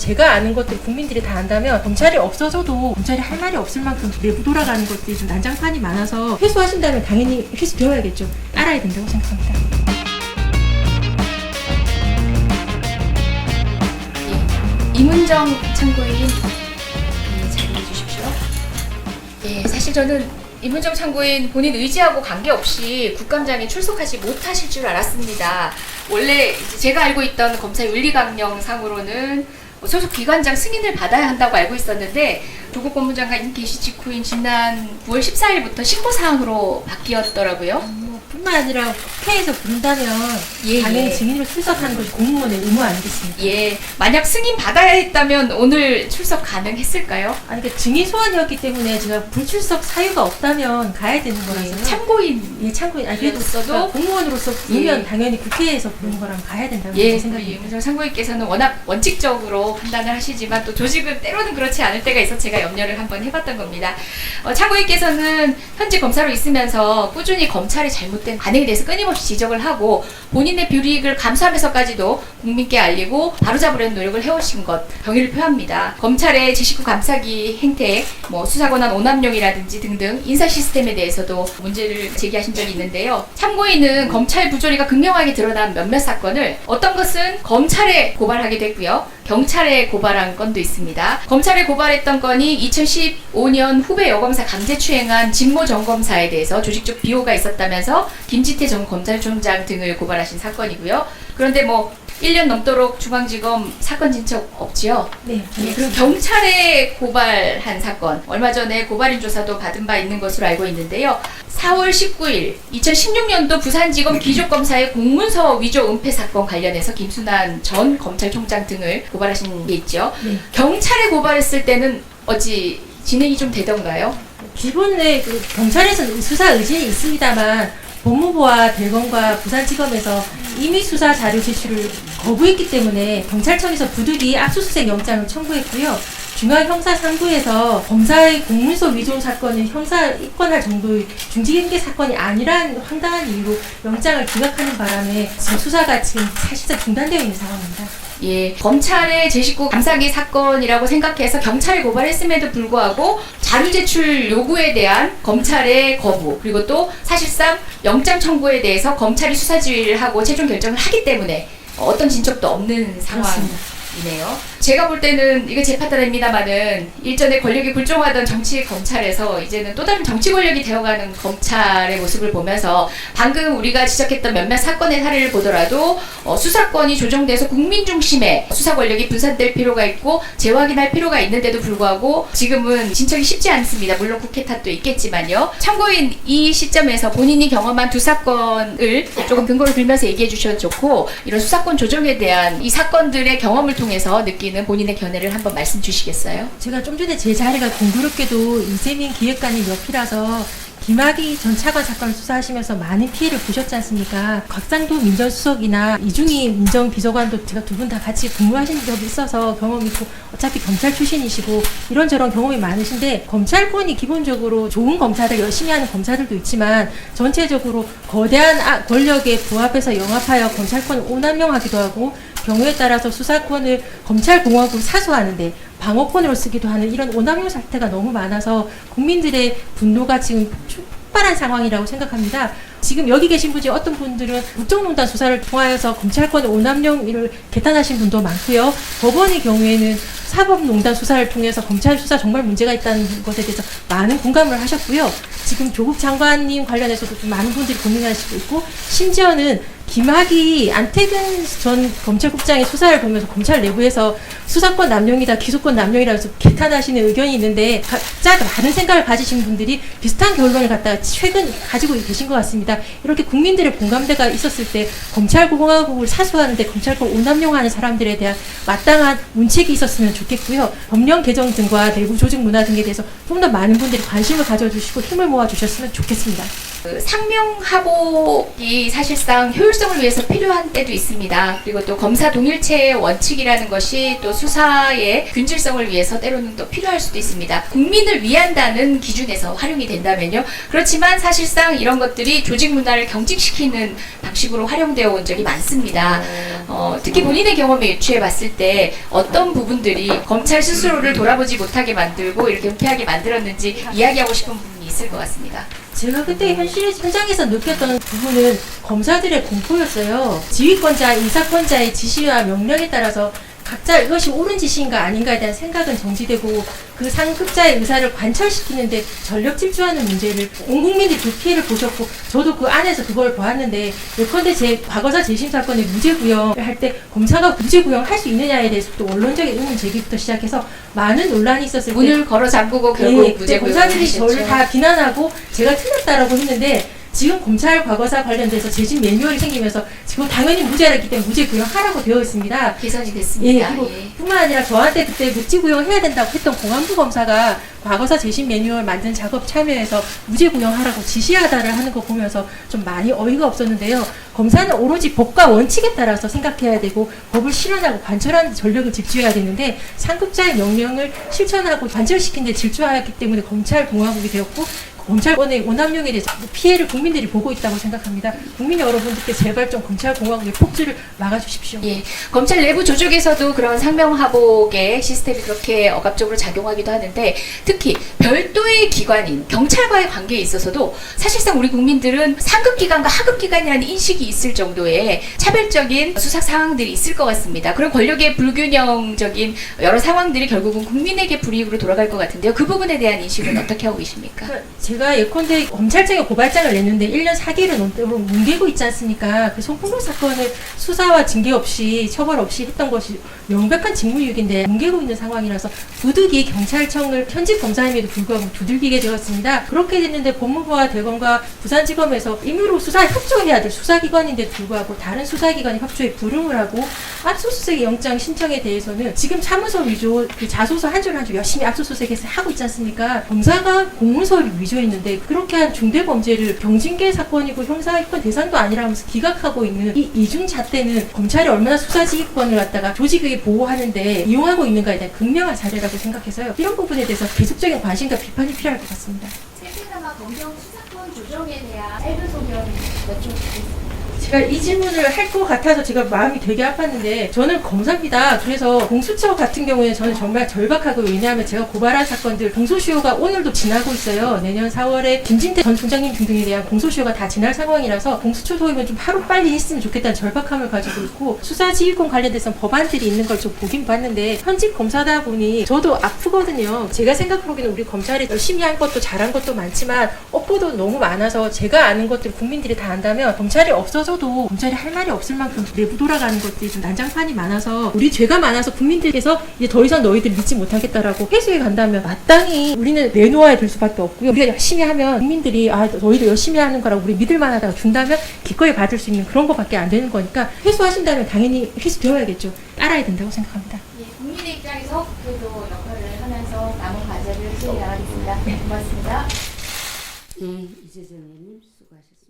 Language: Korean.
제가 아는 것들 국민들이 다 안다면 검찰이 없어져도 검찰이 할 말이 없을 만큼 내부 돌아가는 것들이 좀 난장판이 많아서 회수하신다면 당연히 회수되어야겠죠. 알아야 된다고 생각합니다. 이문정 참고인 자리해 주십시오. 사실 저는 이문정 참고인 본인 의지하고 관계없이 국감장에 출석하지 못하실 줄 알았습니다. 원래 이제 제가 알고 있던 검찰 윤리강령상으로는 소속 기관장 승인을 받아야 한다고 알고 있었는데 조국 법무장관 임기시 직후인 지난 9월 14일부터 신고사항으로 바뀌었더라고요. 뿐만 아니라 국회에서 부른다면 당연히 증인으로 출석하는 것이 공무원의 의무 아니겠습니까? 만약 승인 받아야 했다면 오늘 출석 가능했을까요? 아니, 그러니까 증인 소환이었기 때문에 제가 불출석 사유가 없다면 가야 되는 거라서요. 참고인. 참고인. 그래도 그러니까 공무원으로서 부르면 당연히 국회에서 부르는 거랑 가야 된다고 생각합니다. 이문정 참고인께서는 워낙 원칙적으로 판단을 하시지만 또 조직은 때로는 그렇지 않을 때가 있어 제가 염려를 한번 해봤던 겁니다. 참고인께서는 현직 검사로 있으면서 꾸준히 검찰의 잘못된 반응에 대해서 끊임없이 지적을 하고 본인의 불이익을 감수하면서까지도 국민께 알리고 바로잡으려는 노력을 해오신 것 경의를 표합니다. 검찰의 제19 감사기 행태, 수사 권한 오남용이라든지 등등 인사 시스템에 대해서도 문제를 제기하신 적이 있는데요. 참고인은 검찰 부조리가 극명하게 드러난 몇몇 사건을 어떤 것은 검찰에 고발하게 됐고요. 경찰에 고발한 건도 있습니다. 검찰에 고발했던 건이 2015년 후배 여검사 강제추행한 직무점검사에 대해서 조직적 비호가 있었다면서 김지태 전 검찰총장 등을 고발하신 사건이고요. 그런데 1년 넘도록 중앙지검 사건 진척 없지요? 네. 그리고 경찰에 고발한 사건, 얼마 전에 고발인 조사도 받은 바 있는 것으로 알고 있는데요. 4월 19일 2016년도 부산지검 기족검사의 공문서 위조 은폐 사건 관련해서 김순환 전 검찰총장 등을 고발하신 게 있죠. 네. 경찰에 고발했을 때는 어찌 진행이 좀 되던가요? 기본에 경찰에서는 수사 의지는 있습니다만 법무부와 대검과 부산지검에서 임의 수사 자료 제출을 거부했기 때문에 경찰청에서 부득이 압수수색 영장을 청구했고요. 중앙형사 3부에서 검사의 공문서 위조 사건을 형사 입건할 정도의 중징계 사건이 아니라는 황당한 이유로 영장을 기각하는 바람에 지금 수사가 지금 사실상 중단되어 있는 상황입니다. 검찰의 제19 감사기 사건이라고 생각해서 경찰에 고발했음에도 불구하고 자료 제출 요구에 대한 검찰의 거부, 그리고 또 사실상 영장 청구에 대해서 검찰이 수사 지휘를 하고 최종 결정을 하기 때문에 어떤 진척도 없는 상황이네요. 제가 볼 때는 이게 제 판단입니다만은 일전에 권력이 굴종하던 정치 검찰에서 이제는 또 다른 정치 권력이 되어가는 검찰의 모습을 보면서 방금 우리가 지적했던 몇몇 사건의 사례를 보더라도 수사권이 조정돼서 국민 중심의 수사 권력이 분산될 필요가 있고 재확인할 필요가 있는데도 불구하고 지금은 진척이 쉽지 않습니다. 물론 국회 탓도 있겠지만요. 참고인 이 시점에서 본인이 경험한 두 사건을 조금 근거를 들면서 얘기해 주셔도 좋고 이런 수사권 조정에 대한 이 사건들의 경험을 통해서 느끼는 본인의 견해를 한번 말씀 주시겠어요? 제가 좀 전에 제 자리가 공교롭게도 이재민 기획관님 옆이라서 김학의 전 차관 사건을 수사하시면서 많은 피해를 보셨지 않습니까? 곽상도 민정수석이나 이중희 민정비서관도 제가 두 분 다 같이 근무하신 적이 있어서 경험이 있고 어차피 경찰 출신이시고 이런저런 경험이 많으신데 검찰권이 기본적으로 좋은 검사들 열심히 하는 검사들도 있지만 전체적으로 거대한 권력에 부합해서 영합하여 검찰권을 오남용하기도 하고 경우에 따라서 수사권을 검찰공화국을 사수하는데 방어권으로 쓰기도 하는 이런 오남용 사태가 너무 많아서 국민들의 분노가 지금 폭발한 상황이라고 생각합니다. 지금 여기 계신 분 중에 어떤 분들은 국정농단 수사를 통하여서 검찰권의 오남용을 개탄하신 분도 많고요. 법원의 경우에는 사법농단 수사를 통해서 검찰 수사 정말 문제가 있다는 것에 대해서 많은 공감을 하셨고요. 지금 조국 장관님 관련해서도 좀 많은 분들이 고민하시고 있고 심지어는 김학의 안태근 전 검찰국장의 수사를 보면서 검찰 내부에서 수사권 남용이다, 기소권 남용이라 해서 개탄하시는 의견이 있는데 각자 많은 생각을 가지신 분들이 비슷한 결론을 갖다가 최근 가지고 계신 것 같습니다. 이렇게 국민들의 공감대가 있었을 때 검찰공화국을 사수하는데 검찰권 오남용하는 사람들에 대한 마땅한 문책이 있었으면 좋겠고요. 법령 개정 등과 내부 조직 문화 등에 대해서 좀 더 많은 분들이 관심을 가져주시고 힘을 모아주셨으면 좋겠습니다. 그 상명하복이 사실상 효율성을 위해서 필요한 때도 있습니다. 그리고 또 검사 동일체의 원칙이라는 것이 또 수사의 균질성을 위해서 때로는 또 필요할 수도 있습니다. 국민을 위한다는 기준에서 활용이 된다면요. 그렇지만 사실상 이런 것들이 조직 문화를 경직시키는 방식으로 활용되어 온 적이 많습니다. 특히 본인의 경험에 유추해 봤을 때 어떤 부분들이 검찰 스스로를 돌아보지 못하게 만들고 이렇게 은폐하게 만들었는지 이야기하고 싶은 부분이 있을 것 같습니다. 제가 그때 현장에서 느꼈던 부분은 검사들의 공포였어요. 지휘권자, 인사권자의 지시와 명령에 따라서 각자 이것이 옳은 지시인가 아닌가에 대한 생각은 정지되고 그 상급자의 의사를 관철시키는데 전력 질주하는 문제를 온 국민들이 그 피해를 보셨고 저도 그 안에서 그걸 보았는데 예컨대 제 과거사 재심 사건에 무죄 구형을 할 때 검사가 무죄 구형할 수 있느냐에 대해서 또 원론적인 의문 제기부터 시작해서 많은 논란이 있었을 때 문을 걸어 잠그고 결국 무죄 구형을 검사들이 하셨죠. 저를 다 비난하고 제가 틀렸다라고 했는데 지금 검찰 과거사 관련돼서 재심 매뉴얼이 생기면서 지금 당연히 무죄였기 때문에 무죄 구형하라고 되어 있습니다. 개선이 됐습니다. 그리고 예. 뿐만 아니라 저한테 그때 무죄 구형해야 된다고 했던 공안부 검사가 과거사 재심 매뉴얼 만든 작업 참여해서 무죄 구형하라고 지시하다를 하는 거 보면서 좀 많이 어이가 없었는데요. 검사는 오로지 법과 원칙에 따라서 생각해야 되고 법을 실현하고 관철하는 데 전력을 집중해야 되는데 상급자의 명령을 실천하고 관철시키는 데 질주하였기 때문에 검찰공화국이 되었고 검찰권의 오남용에 대해서 피해를 국민들이 보고 있다고 생각합니다. 국민 여러분들께 제발 좀 검찰공화국의 폭주를 막아주십시오. 예, 검찰 내부 조직에서도 그런 상명하복의 시스템이 그렇게 억압적으로 작용하기도 하는데 특히 별도의 기관인 경찰과의 관계에 있어서도 사실상 우리 국민들은 상급기관과 하급기관이라는 인식이 있을 정도의 차별적인 수사 상황들이 있을 것 같습니다. 그런 권력의 불균형적인 여러 상황들이 결국은 국민에게 불이익으로 돌아갈 것 같은데요. 그 부분에 대한 인식은 어떻게 하고 계십니까? 제가 예컨대 검찰청에 고발장을 냈는데 1년 4개월을 넘도록 뭉개고 있지 않습니까? 그 송풍로 사건을 수사와 징계 없이 처벌 없이 했던 것이 명백한 직무유기인데 뭉개고 있는 상황이라서 부득이 경찰청을 현직 검사임에도 불구하고 두들기게 되었습니다. 그렇게 됐는데 법무부와 대검과 부산지검에서 임의로 수사에 협조해야 될 수사기관인데도 불구하고 다른 수사기관이 협조에 불응을 하고 압수수색 영장 신청에 대해서는 지금 차문서 위조, 그 자소서 한 줄 한 줄 열심히 압수수색해서 하고 있지 않습니까? 검사가 공문서를 위조했는데 그렇게 한 중대범죄를 경징계 사건이고 형사입건 대상도 아니라면서 기각하고 있는 이 이중잣대는 검찰이 얼마나 수사지휘권을 갖다가 조직에게 보호하는데 이용하고 있는가에 대한 극명한 사례라고 생각해서요. 이런 부분에 대해서 계속적인 관심과 비판이 필요할 것 같습니다. 세계사마 검경 수사권 조정에 대한 짧은 소견 여쭤보겠습니다. 제가 이 질문을 할 것 같아서 제가 마음이 되게 아팠는데 저는 검사입니다. 그래서 공수처 같은 경우에는 저는 정말 절박하고요. 왜냐하면 제가 고발한 사건들 공소시효가 오늘도 지나고 있어요. 내년 4월에 김진태 전 총장님 등등에 대한 공소시효가 다 지날 상황이라서 공수처 도입은 좀 하루빨리 했으면 좋겠다는 절박함을 가지고 있고 수사지휘권 관련돼서 법안들이 있는 걸 좀 보긴 봤는데 현직 검사다 보니 저도 아프거든요. 제가 생각하기에는 우리 검찰이 열심히 한 것도 잘한 것도 많지만 업보도 너무 많아서 제가 아는 것들 국민들이 다 안다면 검찰이 없어져도 검찰이 할 말이 없을 만큼 내부 돌아가는 것들이 좀 난장판이 많아서 우리 죄가 많아서 국민들께서 이제 더 이상 너희들 믿지 못하겠다라고 회수해 간다면 마땅히 우리는 내놓아야 될 수밖에 없고요. 우리가 열심히 하면 국민들이 아 너희들 열심히 하는 거라고 우리 믿을 만하다고 준다면 기꺼이 받을 수 있는 그런 것밖에 안 되는 거니까 회수하신다면 당연히 회수되어야겠죠. 따라야 된다고 생각합니다. 예, 국민의 입장에서 그래도 역할을 하면서 남은 과제를 수행해 나가겠습니다. 네, 고맙습니다. 네, 이재정 의원님 수고하셨습니다.